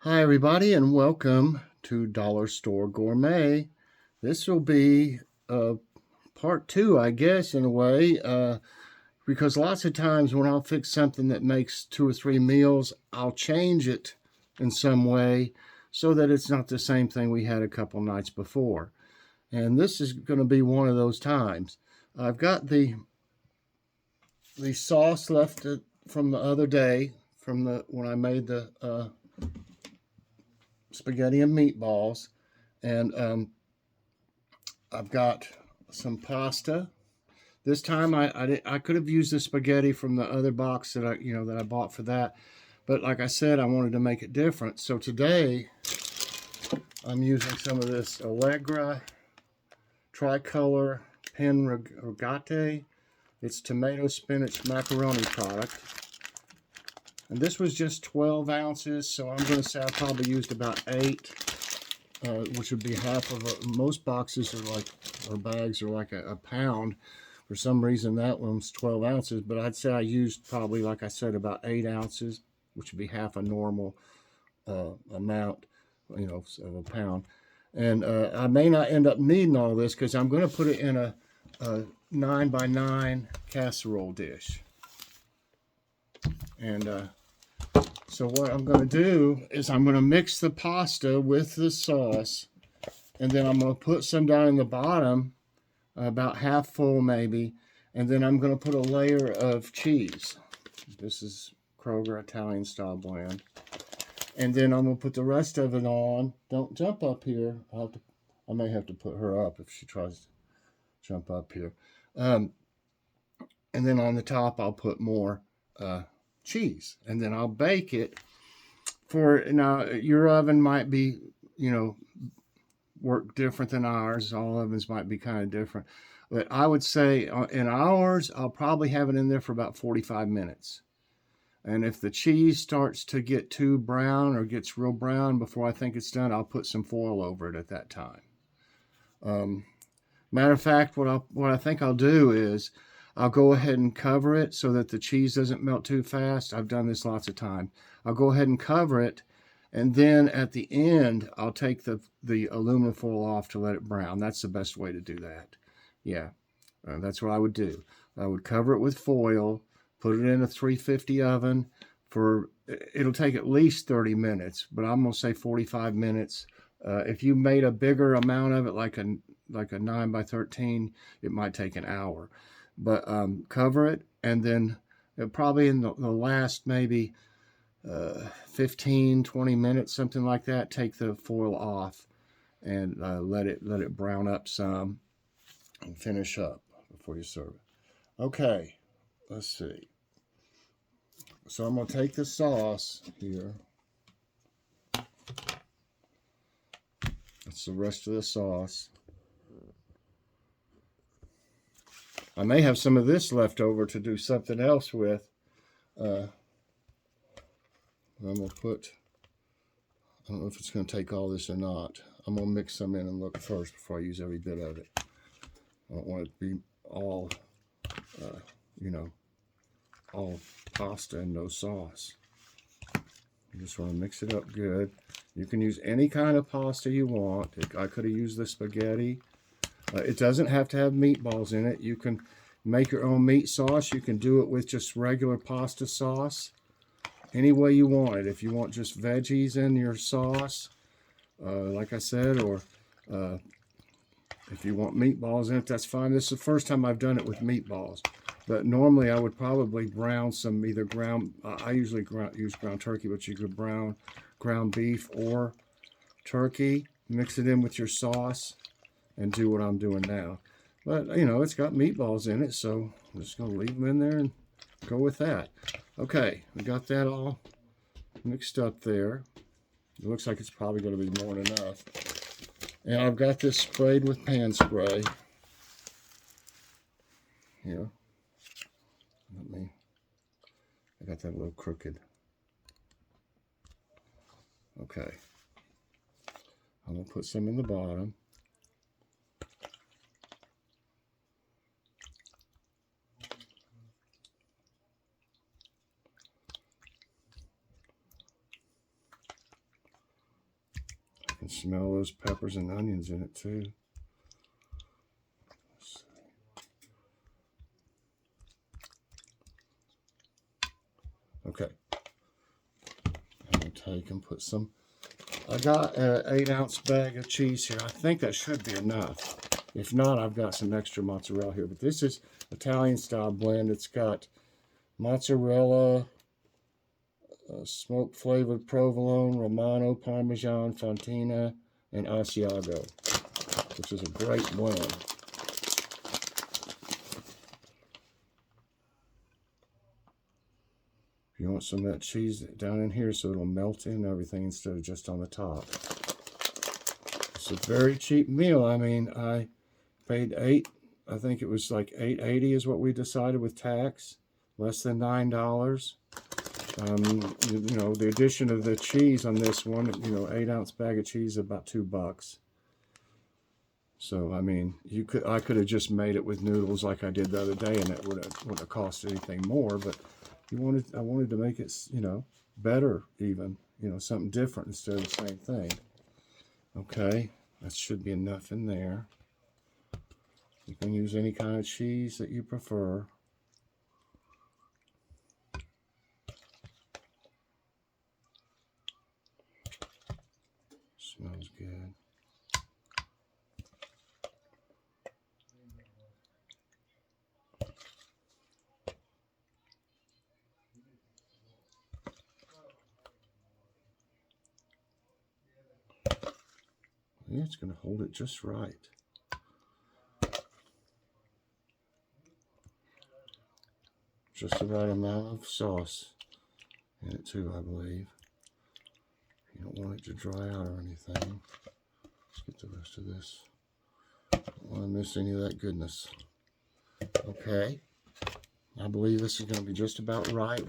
Hi, everybody, and welcome to Store Gourmet. This will be part two, I guess, in a way, because lots of times when I'll fix something that makes 2 or 3 meals, I'll change it in some way so that it's not the same thing we had a couple nights before. And this is going to be one of those times. I've got the sauce left from the other day, from when I made the spaghetti and meatballs, and I've got some pasta. This time I could have used the spaghetti from the other box that I bought for that, but like I said, I wanted to make it different. So today I'm using some of this Allegra tricolor pen rigate. It's tomato spinach macaroni product. And this was just 12 ounces, so I'm going to say I probably used about 8, which would be half of most boxes or bags are like a pound. For some reason, that one's 12 ounces, but I'd say I used probably, like I said, about 8 ounces, which would be half a normal amount, of a pound. And I may not end up needing all this because I'm going to put it in a 9x9 casserole dish. And so what I'm going to do is I'm going to mix the pasta with the sauce, and then I'm going to put some down in the bottom, about half full maybe, and then I'm going to put a layer of cheese. This is Kroger Italian style blend. And then I'm going to put the rest of it on. Don't jump up here. I may have to put her up if she tries to jump up here. And then on the top I'll put more cheese, and then I'll bake it now your oven might be work different than ours. All ovens might be kind of different, but I would say in ours I'll probably have it in there for about 45 minutes. And if the cheese starts to get too brown or gets real brown before I think it's done, I'll put some foil over it at that time. Matter of fact, what I think I'll do is I'll go ahead and cover it so that the cheese doesn't melt too fast. I've done this lots of times. I'll go ahead and cover it, and then at the end, I'll take the aluminum foil off to let it brown. That's the best way to do that. Yeah, that's what I would do. I would cover it with foil, put it in a 350 oven it'll take at least 30 minutes, but I'm going to say 45 minutes. If you made a bigger amount of it, like a 9x13, it might take an hour. But cover it, and then probably in the last maybe 15, 20 minutes, something like that, take the foil off and let it brown up some and finish up before you serve it. Okay, let's see. So I'm going to take the sauce here. That's the rest of the sauce. I may have some of this left over to do something else with. I'm going to put, I don't know if it's going to take all this or not. I'm going to mix some in and look first before I use every bit of it. I don't want it to be all, all pasta and no sauce. You just want to mix it up good. You can use any kind of pasta you want. I could have used the spaghetti. It doesn't have to have meatballs in it. You can make your own meat sauce. You can do it with just regular pasta sauce. Any way you want it. If you want just veggies in your sauce, like I said, or if you want meatballs in it, that's fine. This is the first time I've done it with meatballs. But normally I would probably brown some either ground, I usually use ground turkey, but you could brown ground beef or turkey, mix it in with your sauce, and do what I'm doing now. But, it's got meatballs in it, so I'm just going to leave them in there and go with that. Okay, we got that all mixed up there. It looks like it's probably going to be more than enough. And I've got this sprayed with pan spray. Here. I got that a little crooked. Okay. I'm going to put some in the bottom. smell those peppers and onions in it too. Okay. I'm going to take and put some. I got an 8-ounce bag of cheese here. I think that should be enough. If not, I've got some extra mozzarella here. But this is Italian style blend. It's got mozzarella, smoked flavored provolone, Romano, Parmesan, Fontina, and Asiago, which is a great blend. You want some of that cheese down in here so it'll melt in everything instead of just on the top. It's a very cheap meal. I mean, I paid I think it was like $8.80 is what we decided with tax, less than $9. You know, the addition of the cheese on this one, you know, 8-ounce bag of cheese, about $2. So, I mean, I could have just made it with noodles like I did the other day, and it wouldn't have cost anything more, but I wanted to make it, you know, better even, you know, something different instead of the same thing. Okay, that should be enough in there. You can use any kind of cheese that you prefer. Smells good. Yeah, it's going to hold it just right. Just the right amount of sauce in it too, I believe. You don't want it to dry out or anything. Let's get the rest of this. Don't want to miss any of that goodness. Okay. I believe this is going to be just about right.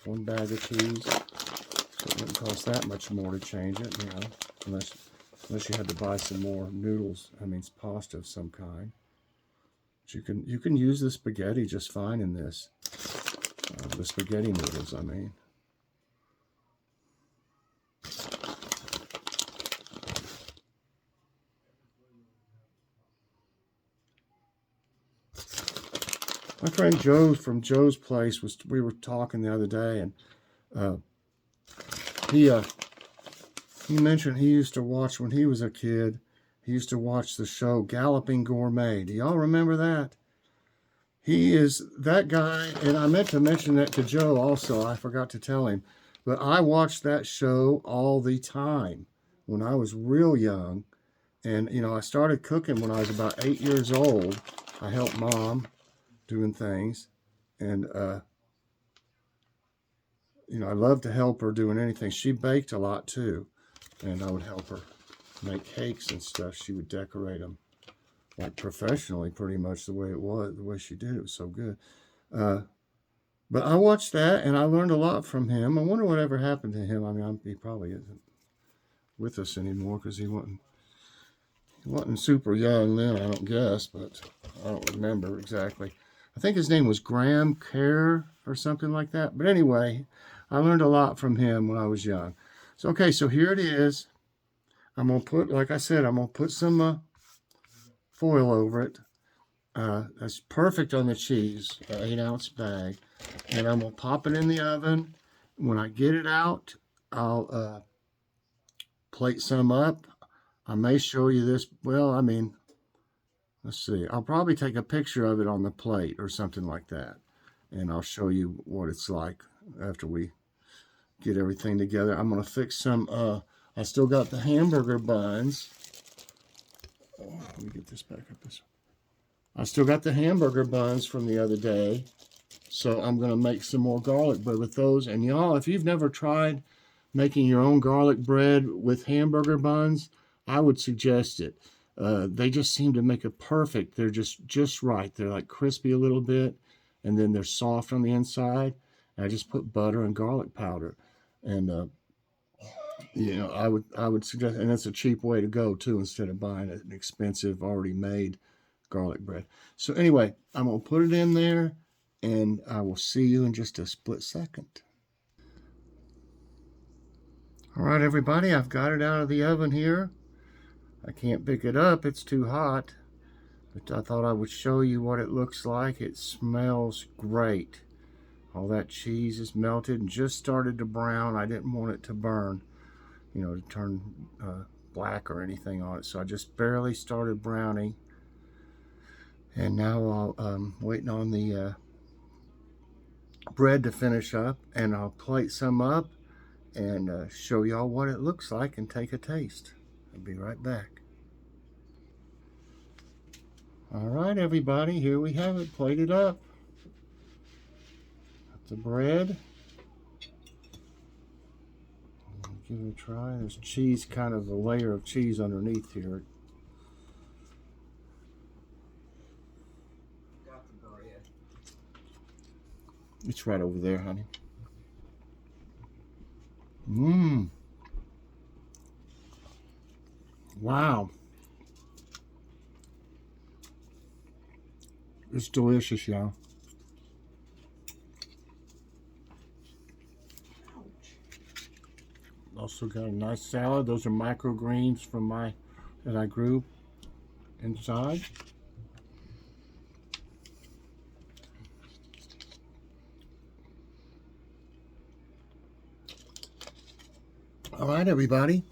One bag of cheese. So it wouldn't cost that much more to change it, you know, unless you had to buy some more noodles. I mean, it's pasta of some kind. But you can use the spaghetti just fine in this. The spaghetti noodles, I mean. My friend Joe from Joe's Place we were talking the other day, and he mentioned he used to watch when he was a kid. He used to watch the show Galloping Gourmet. Do y'all remember that? He is that guy, and I meant to mention that to Joe also. I forgot to tell him. But I watched that show all the time when I was real young. And, you know, I started cooking when I was about 8 years old. I helped Mom doing things. And, you know, I loved to help her doing anything. She baked a lot, too. And I would help her make cakes and stuff. She would decorate them, like professionally, pretty much the way it was, the way she did it was so good. But I watched that, and I learned a lot from him. I wonder whatever happened to him. I mean, he probably isn't with us anymore because he wasn't super young then, I don't guess, but I don't remember exactly. I think his name was Graham Kerr or something like that. But anyway, I learned a lot from him when I was young. So, okay, so here it is. I'm going to put, like I said, I'm going to put some foil over it. That's perfect on the cheese, 8-ounce bag. And I'm going to pop it in the oven. When I get it out, I'll plate some up. I may show you this. Well, I mean, let's see. I'll probably take a picture of it on the plate or something like that. And I'll show you what it's like after we get everything together. I'm going to fix some, I still got the hamburger buns. Let me get this back up this way. I still got the hamburger buns from the other day. So I'm going to make some more garlic bread with those. And y'all, if you've never tried making your own garlic bread with hamburger buns, I would suggest it. They just seem to make it perfect. They're just right. They're like crispy a little bit, and then they're soft on the inside. And I just put butter and garlic powder. And, you know, I would suggest, and that's a cheap way to go, too, instead of buying an expensive, already made garlic bread. So anyway, I'm going to put it in there, and I will see you in just a split second. All right, everybody, I've got it out of the oven here. I can't pick it up, it's too hot. But I thought I would show you what it looks like. It smells great. All that cheese is melted and just started to brown. I didn't want it to burn, you know, to turn black or anything on it. So I just barely started browning. And now I'm waiting on the bread to finish up, and I'll plate some up and show y'all what it looks like and take a taste. I'll be right back. All right, everybody, here we have it plated up. Got the bread. Give it a try. There's cheese, kind of a layer of cheese underneath here. Got the bread. It's right over there, honey. Mmm. Wow. It's delicious, y'all. Also got a nice salad. Those are microgreens from that I grew inside. All right, everybody.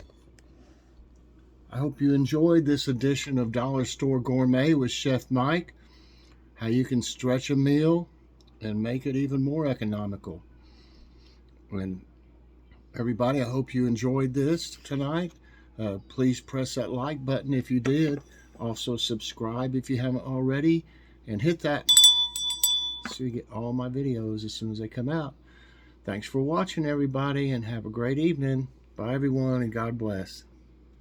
I hope you enjoyed this edition of Dollar Store Gourmet with Chef Mike. How you can stretch a meal and make it even more economical. And everybody, I hope you enjoyed this tonight. Please press that like button if you did. Also subscribe if you haven't already. And hit that so you get all my videos as soon as they come out. Thanks for watching, everybody, and have a great evening. Bye, everyone, and God bless.